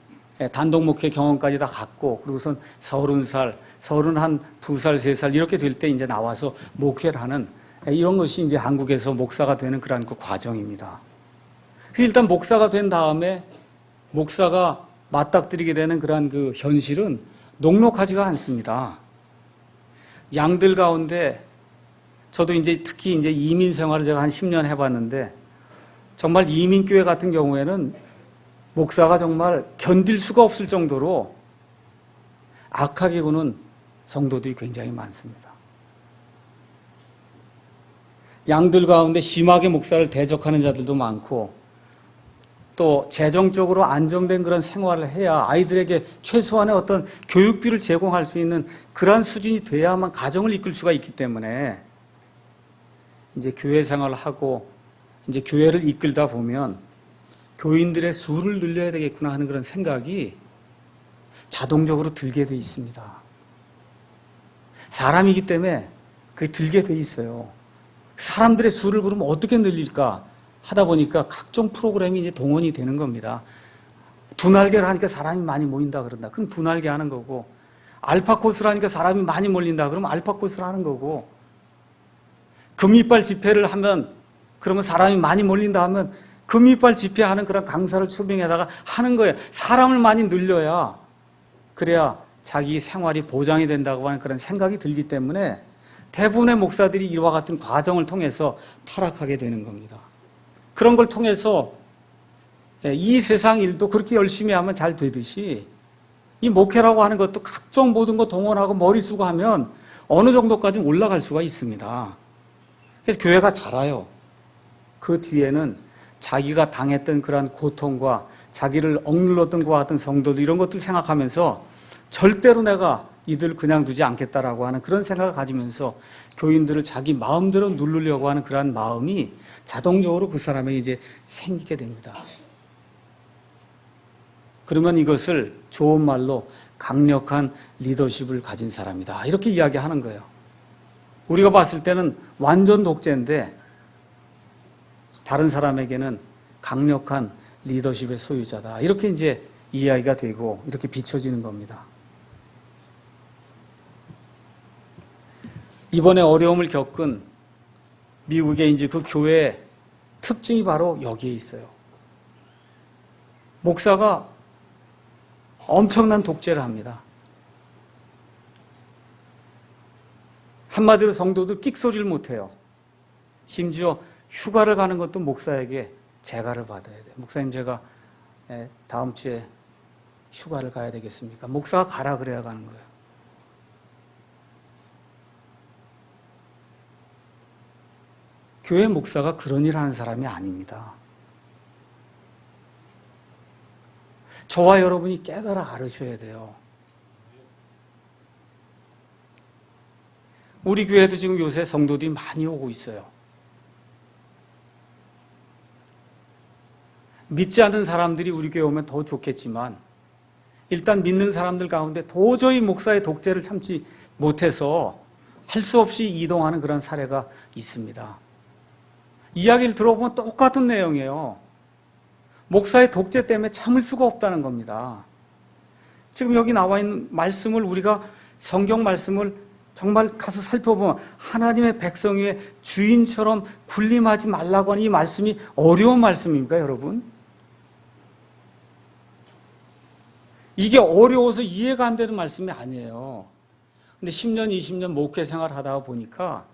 단독 목회 경험까지 다 갖고 그리고선 30살, 32살, 3살 이렇게 될 때 이제 나와서 목회를 하는 이런 것이 이제 한국에서 목사가 되는 그런 그 과정입니다. 그래서 일단 목사가 된 다음에 목사가 맞닥뜨리게 되는 그런 그 현실은 녹록하지가 않습니다. 양들 가운데 저도 이제 특히 이제 이민 생활을 제가 한 10년 해봤는데 정말 이민교회 같은 경우에는 목사가 정말 견딜 수가 없을 정도로 악하게 구는 성도들이 굉장히 많습니다. 양들 가운데 심하게 목사를 대적하는 자들도 많고 또 재정적으로 안정된 그런 생활을 해야 아이들에게 최소한의 어떤 교육비를 제공할 수 있는 그러한 수준이 돼야만 가정을 이끌 수가 있기 때문에 이제 교회 생활을 하고 이제 교회를 이끌다 보면 교인들의 수를 늘려야 되겠구나 하는 그런 생각이 자동적으로 들게 돼 있습니다. 사람이기 때문에 그게 들게 돼 있어요. 사람들의 수를 그러면 어떻게 늘릴까 하다 보니까 각종 프로그램이 이제 동원이 되는 겁니다. 두날개를 하니까 사람이 많이 모인다 그런다. 그럼 두날개 하는 거고, 알파 코스를 하니까 사람이 많이 몰린다. 그러면 알파 코스를 하는 거고, 금이빨 집회를 하면 그러면 사람이 많이 몰린다 하면 금이빨 집회하는 그런 강사를 추빙해다가 하는 거예요. 사람을 많이 늘려야 그래야 자기 생활이 보장이 된다고 하는 그런 생각이 들기 때문에 대부분의 목사들이 이와 같은 과정을 통해서 타락하게 되는 겁니다. 그런 걸 통해서 이 세상 일도 그렇게 열심히 하면 잘 되듯이 이 목회라고 하는 것도 각종 모든 거 동원하고 머리 쓰고 하면 어느 정도까지 올라갈 수가 있습니다. 그래서 교회가 자라요. 그 뒤에는 자기가 당했던 그러한 고통과 자기를 억눌렀던 것과 같은 성도들 이런 것들 생각하면서 절대로 내가 이들 그냥 두지 않겠다라고 하는 그런 생각을 가지면서 교인들을 자기 마음대로 누르려고 하는 그러한 마음이 자동적으로 그 사람에게 이제 생기게 됩니다. 그러면 이것을 좋은 말로 강력한 리더십을 가진 사람이다. 이렇게 이야기하는 거예요. 우리가 봤을 때는 완전 독재인데 다른 사람에게는 강력한 리더십의 소유자다. 이렇게 이제 이야기가 되고 이렇게 비춰지는 겁니다. 이번에 어려움을 겪은 미국의 이제 그 교회의 특징이 바로 여기에 있어요. 목사가 엄청난 독재를 합니다. 한마디로 성도들 끽소리를 못해요. 심지어 휴가를 가는 것도 목사에게 재가를 받아야 돼요. 목사님 제가 다음 주에 휴가를 가야 되겠습니까? 목사가 가라 그래야 가는 거예요. 교회 목사가 그런 일 하는 사람이 아닙니다. 저와 여러분이 깨달아 알으셔야 돼요. 우리 교회도 지금 요새 성도들이 많이 오고 있어요. 믿지 않는 사람들이 우리 교회 오면 더 좋겠지만 일단 믿는 사람들 가운데 도저히 목사의 독재를 참지 못해서 할 수 없이 이동하는 그런 사례가 있습니다. 이야기를 들어보면 똑같은 내용이에요. 목사의 독재 때문에 참을 수가 없다는 겁니다. 지금 여기 나와 있는 말씀을 우리가 성경 말씀을 정말 가서 살펴보면 하나님의 백성 위에 주인처럼 군림하지 말라고 하는 이 말씀이 어려운 말씀입니까, 여러분? 이게 어려워서 이해가 안 되는 말씀이 아니에요. 근데 10년, 20년 목회 생활을 하다 보니까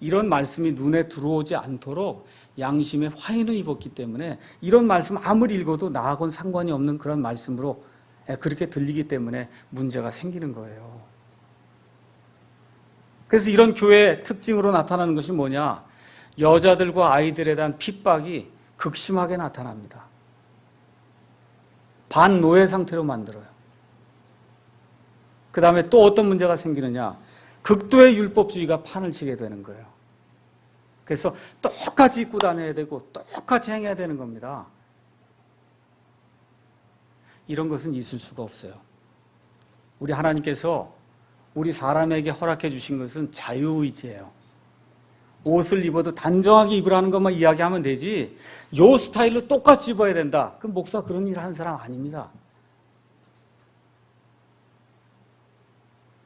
이런 말씀이 눈에 들어오지 않도록 양심의 화인을 입었기 때문에 이런 말씀 아무리 읽어도 나하고는 상관이 없는 그런 말씀으로 그렇게 들리기 때문에 문제가 생기는 거예요. 그래서 이런 교회의 특징으로 나타나는 것이 뭐냐? 여자들과 아이들에 대한 핍박이 극심하게 나타납니다. 반노예 상태로 만들어요. 그 다음에 또 어떤 문제가 생기느냐? 극도의 율법주의가 판을 치게 되는 거예요. 그래서 똑같이 입고 다녀야 되고 똑같이 행해야 되는 겁니다. 이런 것은 있을 수가 없어요. 우리 하나님께서 우리 사람에게 허락해 주신 것은 자유의지예요. 옷을 입어도 단정하게 입으라는 것만 이야기하면 되지 요 스타일로 똑같이 입어야 된다. 그럼 목사 그런 일을 하는 사람 아닙니다.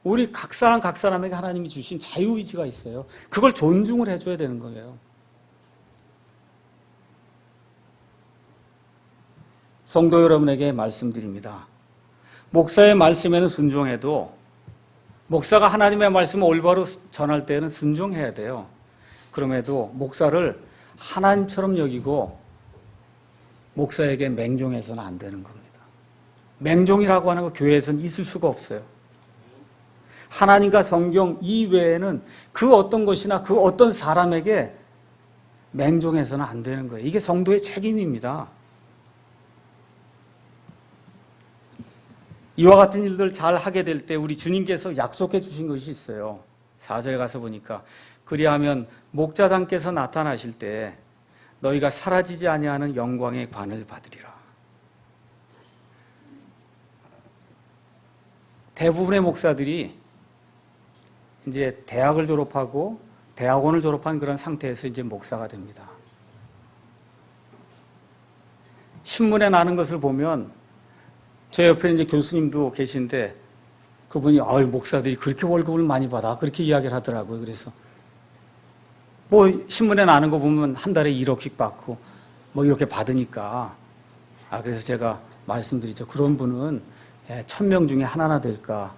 우리 각 사람에게 하나님이 주신 자유의지가 있어요. 그걸 존중을 해줘야 되는 거예요. 성도 여러분에게 말씀드립니다. 목사의 말씀에는 순종해도 목사가 하나님의 말씀을 올바로 전할 때는 순종해야 돼요. 그럼에도 목사를 하나님처럼 여기고 목사에게 맹종해서는 안 되는 겁니다. 맹종이라고 하는 거 교회에서는 있을 수가 없어요. 하나님과 성경 이외에는 그 어떤 것이나 그 어떤 사람에게 맹종해서는 안 되는 거예요. 이게 성도의 책임입니다. 이와 같은 일들 잘 하게 될 때 우리 주님께서 약속해 주신 것이 있어요. 4절에 가서 보니까 그리하면 목자장께서 나타나실 때 너희가 사라지지 아니하는 영광의 관을 받으리라. 대부분의 목사들이 이제 대학을 졸업하고 대학원을 졸업한 그런 상태에서 이제 목사가 됩니다. 신문에 나는 것을 보면 제 옆에 이제 교수님도 계신데 그분이 목사들이 그렇게 월급을 많이 받아 그렇게 이야기를 하더라고요. 그래서 뭐 신문에 나는 거 보면 한 달에 1억씩 받고 뭐 이렇게 받으니까. 그래서 제가 말씀드리죠. 그런 분은 1000명 중에 하나나 될까,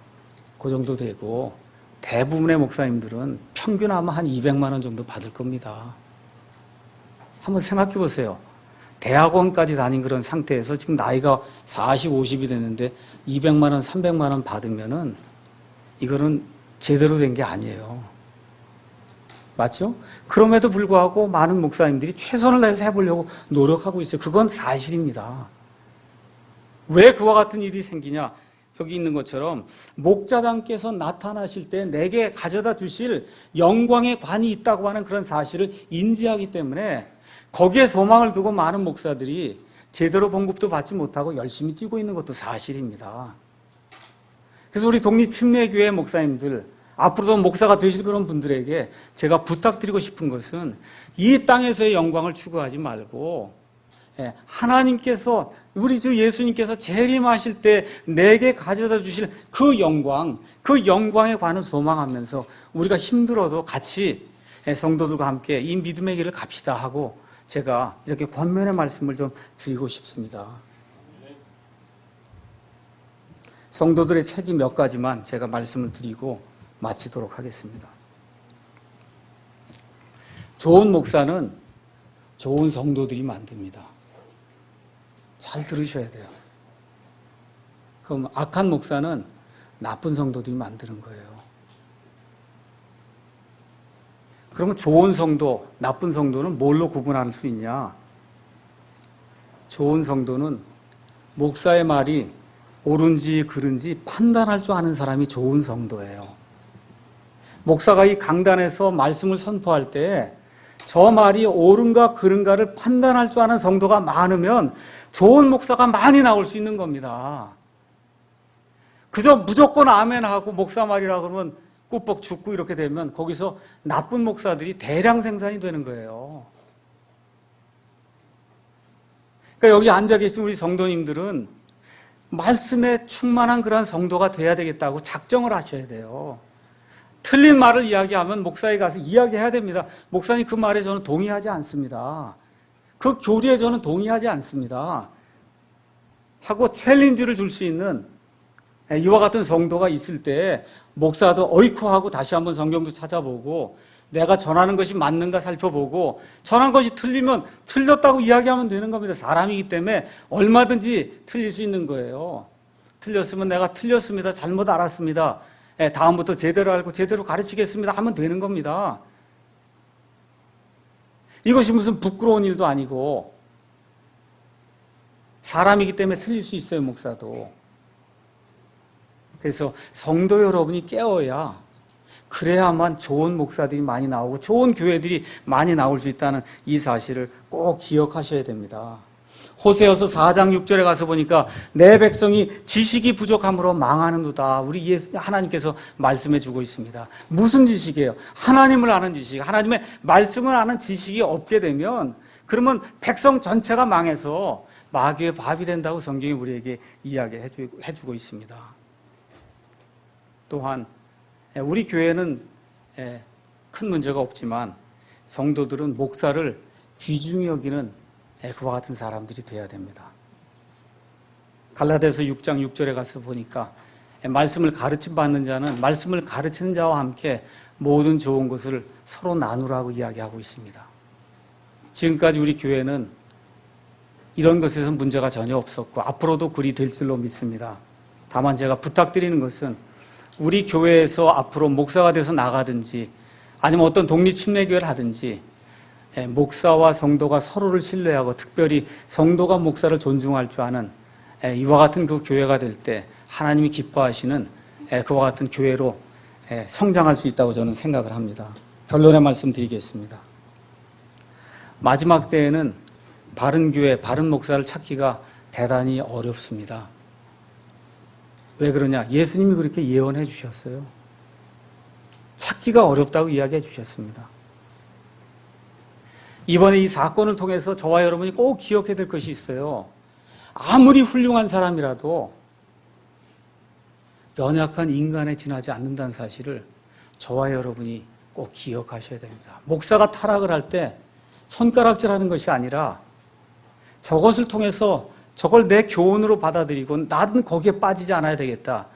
그 정도 되고, 대부분의 목사님들은 평균 아마 한 200만 원 정도 받을 겁니다. 한번 생각해 보세요. 대학원까지 다닌 그런 상태에서 지금 나이가 40, 50이 됐는데 200만 원, 300만 원 받으면은 이거는 제대로 된 게 아니에요. 맞죠? 그럼에도 불구하고 많은 목사님들이 최선을 다해서 해보려고 노력하고 있어요. 그건 사실입니다. 왜 그와 같은 일이 생기냐? 여기 있는 것처럼 목자장께서 나타나실 때 내게 가져다 주실 영광의 관이 있다고 하는 그런 사실을 인지하기 때문에 거기에 소망을 두고 많은 목사들이 제대로 봉급도 받지 못하고 열심히 뛰고 있는 것도 사실입니다. 그래서 우리 독립침례교회 목사님들, 앞으로도 목사가 되실 그런 분들에게 제가 부탁드리고 싶은 것은 이 땅에서의 영광을 추구하지 말고 하나님께서, 우리 주 예수님께서 재림하실 때 내게 가져다 주실 그 영광에 관한 소망하면서 우리가 힘들어도 같이 성도들과 함께 이 믿음의 길을 갑시다 하고 제가 이렇게 권면의 말씀을 좀 드리고 싶습니다. 성도들의 책임 몇 가지만 제가 말씀을 드리고 마치도록 하겠습니다. 좋은 목사는 좋은 성도들이 만듭니다. 잘 들으셔야 돼요. 그럼 악한 목사는 나쁜 성도들이 만드는 거예요. 그러면 좋은 성도, 나쁜 성도는 뭘로 구분할 수 있냐? 좋은 성도는 목사의 말이 옳은지 그른지 판단할 줄 아는 사람이 좋은 성도예요. 목사가 이 강단에서 말씀을 선포할 때 저 말이 옳은가 그른가를 판단할 줄 아는 성도가 많으면 좋은 목사가 많이 나올 수 있는 겁니다. 그저 무조건 아멘하고 목사 말이라 그러면 꾸벅 죽고 이렇게 되면 거기서 나쁜 목사들이 대량 생산이 되는 거예요. 그러니까 여기 앉아 계신 우리 성도님들은 말씀에 충만한 그런 성도가 돼야 되겠다고 작정을 하셔야 돼요. 틀린 말을 이야기하면 목사에 가서 이야기해야 됩니다. 목사님 그 말에 저는 동의하지 않습니다. 그 교리에 저는 동의하지 않습니다. 하고 챌린지를 줄 수 있는 이와 같은 성도가 있을 때 목사도 어이쿠 하고 다시 한번 성경도 찾아보고 내가 전하는 것이 맞는가 살펴보고 전한 것이 틀리면 틀렸다고 이야기하면 되는 겁니다. 사람이기 때문에 얼마든지 틀릴 수 있는 거예요. 틀렸으면 내가 틀렸습니다. 잘못 알았습니다. 다음부터 제대로 알고 제대로 가르치겠습니다 하면 되는 겁니다. 이것이 무슨 부끄러운 일도 아니고 사람이기 때문에 틀릴 수 있어요, 목사도. 그래서 성도 여러분이 깨어야 그래야만 좋은 목사들이 많이 나오고 좋은 교회들이 많이 나올 수 있다는 이 사실을 꼭 기억하셔야 됩니다. 호세아서 4장 6절에 가서 보니까 내 백성이 지식이 부족함으로 망하는도다. 우리 하나님께서 말씀해 주고 있습니다. 무슨 지식이에요? 하나님을 아는 지식, 하나님의 말씀을 아는 지식이 없게 되면 그러면 백성 전체가 망해서 마귀의 밥이 된다고 성경이 우리에게 이야기해 주고 있습니다. 또한 우리 교회는 큰 문제가 없지만 성도들은 목사를 귀중히 여기는 그와 같은 사람들이 되어야 됩니다. 갈라디아서 6장 6절에 가서 보니까 말씀을 가르침받는 자는 말씀을 가르치는 자와 함께 모든 좋은 것을 서로 나누라고 이야기하고 있습니다. 지금까지 우리 교회는 이런 것에서 문제가 전혀 없었고 앞으로도 그리 될 줄로 믿습니다. 다만 제가 부탁드리는 것은 우리 교회에서 앞으로 목사가 돼서 나가든지 아니면 어떤 독립침례교회를 하든지 목사와 성도가 서로를 신뢰하고 특별히 성도가 목사를 존중할 줄 아는 이와 같은 그 교회가 될 때 하나님이 기뻐하시는 그와 같은 교회로 성장할 수 있다고 저는 생각을 합니다. 결론의 말씀 드리겠습니다. 마지막 때에는 바른 교회, 바른 목사를 찾기가 대단히 어렵습니다. 왜 그러냐? 예수님이 그렇게 예언해 주셨어요. 찾기가 어렵다고 이야기해 주셨습니다. 이번에 이 사건을 통해서 저와 여러분이 꼭 기억해야 될 것이 있어요. 아무리 훌륭한 사람이라도 연약한 인간에 지나지 않는다는 사실을 저와 여러분이 꼭 기억하셔야 됩니다. 목사가 타락을 할 때 손가락질하는 것이 아니라 저것을 통해서 저걸 내 교훈으로 받아들이고 나는 거기에 빠지지 않아야 되겠다.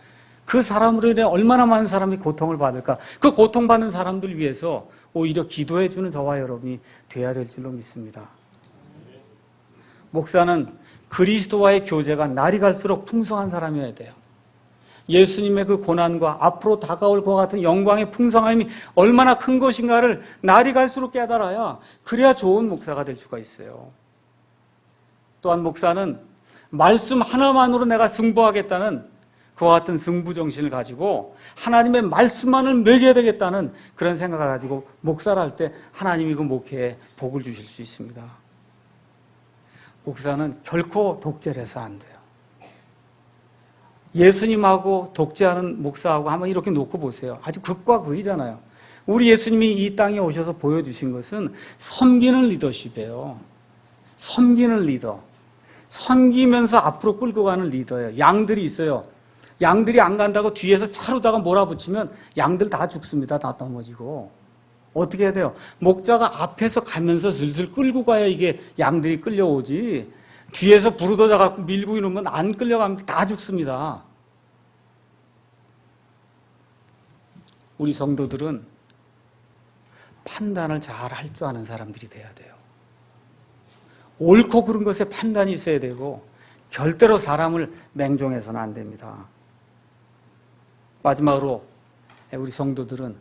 그 사람으로 인해 얼마나 많은 사람이 고통을 받을까. 그 고통받는 사람들 위해서 오히려 기도해주는 저와 여러분이 돼야 될 줄로 믿습니다. 목사는 그리스도와의 교제가 날이 갈수록 풍성한 사람이어야 돼요. 예수님의 그 고난과 앞으로 다가올 것과 같은 영광의 풍성함이 얼마나 큰 것인가를 날이 갈수록 깨달아야 그래야 좋은 목사가 될 수가 있어요. 또한 목사는 말씀 하나만으로 내가 승부하겠다는 그와 같은 승부정신을 가지고 하나님의 말씀만을 먹여야 되겠다는 그런 생각을 가지고 목사를 할 때 하나님이 그 목회에 복을 주실 수 있습니다. 목사는 결코 독재를 해서 안 돼요. 예수님하고 독재하는 목사하고 한번 이렇게 놓고 보세요. 아주 극과 극이잖아요. 우리 예수님이 이 땅에 오셔서 보여주신 것은 섬기는 리더십이에요. 섬기는 리더. 섬기면서 앞으로 끌고 가는 리더예요. 양들이 있어요. 양들이 안 간다고 뒤에서 차루다가 몰아붙이면 양들 다 죽습니다. 다 넘어지고. 어떻게 해야 돼요? 목자가 앞에서 가면서 슬슬 끌고 가야 이게 양들이 끌려오지. 뒤에서 부르도자 갖고 밀고 이러면 안 끌려가면 다 죽습니다. 우리 성도들은 판단을 잘 할 줄 아는 사람들이 돼야 돼요. 옳고 그른 것에 판단이 있어야 되고 절대로 사람을 맹종해서는 안 됩니다. 마지막으로 우리 성도들은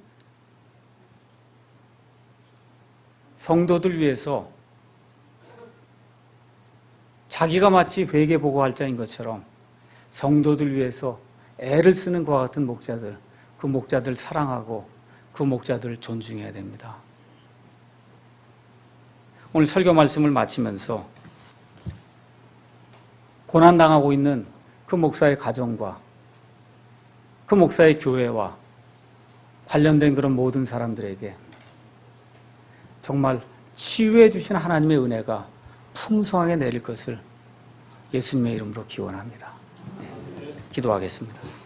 성도들 위해서 자기가 마치 회개보고할자인 것처럼 성도들 위해서 애를 쓰는 것과 같은 목자들, 그 목자들 사랑하고 그 목자들을 존중해야 됩니다. 오늘 설교 말씀을 마치면서 고난당하고 있는 그 목사의 가정과 그 목사의 교회와 관련된 그런 모든 사람들에게 정말 치유해 주신 하나님의 은혜가 풍성하게 내릴 것을 예수님의 이름으로 기원합니다. 기도하겠습니다.